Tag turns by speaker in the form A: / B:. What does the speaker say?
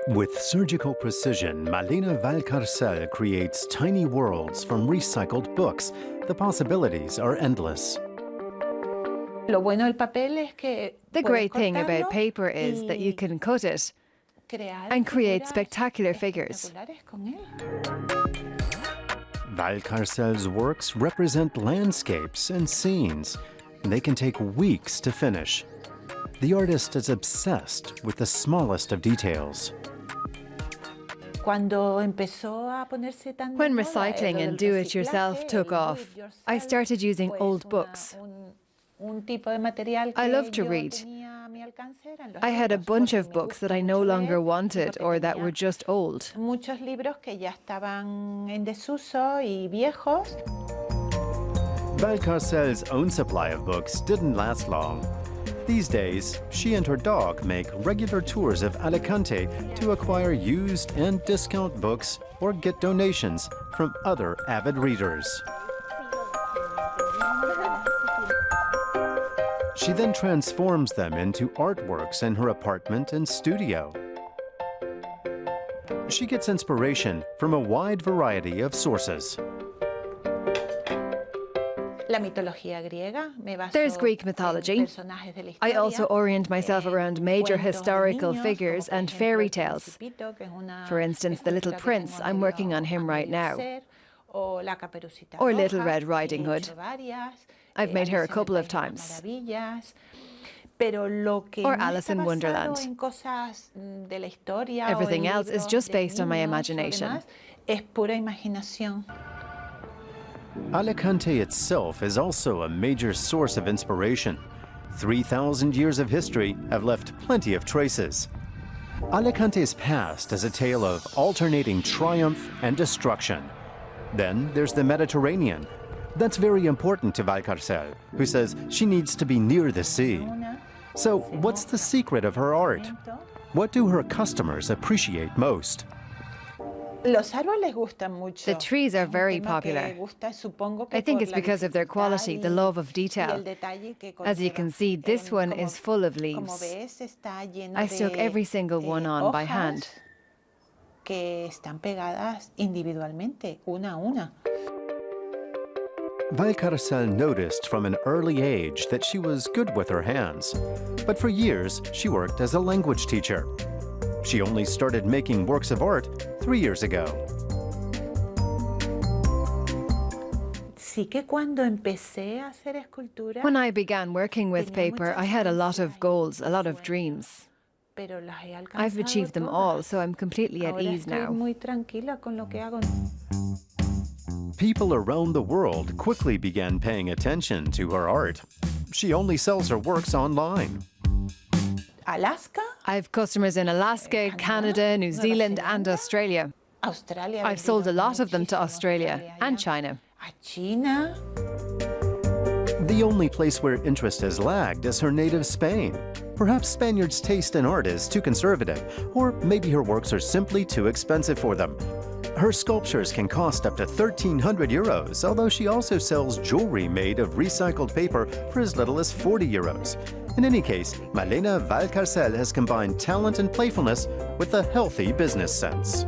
A: With surgical precision, Malena Valcárcel creates tiny worlds from recycled books. The possibilities are endless.
B: The great thing about paper is that you can cut it and create spectacular figures.
A: Valcárcel's works represent landscapes and scenes. They can take weeks to finish. The artist is obsessed with the smallest of details.
B: When recycling and do-it-yourself took off, I started using old books. I love to read. I had a bunch of books that I no longer wanted or that were just old.
A: Valcárcel's own supply of books didn't last long. These days, she and her dog make regular tours of Alicante to acquire used and discount books or get donations from other avid readers. She then transforms them into artworks in her apartment and studio. She gets inspiration from a wide variety of sources.
B: There's Greek mythology. I also orient myself around major historical figures and fairy tales. For instance, The Little Prince, I'm working on him right now. Or Little Red Riding Hood. I've made her a couple of times. Or Alice in Wonderland. Everything else is just based on my imagination.
A: Alicante itself is also a major source of inspiration. 3,000 years of history have left plenty of traces. Alicante's past is a tale of alternating triumph and destruction. Then there's the Mediterranean. That's very important to Valcárcel, who says she needs to be near the sea. So what's the secret of her art? What do her customers appreciate most?
B: The trees are very popular. I think it's because of their quality, the love of detail. As you can see, this one is full of leaves. I stuck every single one on by hand.
A: Valcárcel noticed from an early age that she was good with her hands. But for years, she worked as a language teacher. She only started making works of art 3 years ago.
B: When I began working with paper, I had a lot of goals, a lot of dreams. I've achieved them all, so I'm completely at ease now.
A: People around the world quickly began paying attention to her art. She only sells her works online.
B: I've customers in Alaska, Canada, New Zealand and Australia. I've sold a lot of them to Australia and China.
A: The only place where interest has lagged is her native Spain. Perhaps Spaniards' taste in art is too conservative, or maybe her works are simply too expensive for them. Her sculptures can cost up to 1,300 euros, although she also sells jewelry made of recycled paper for as little as 40 euros. In any case, Malena Valcárcel has combined talent and playfulness with a healthy business sense.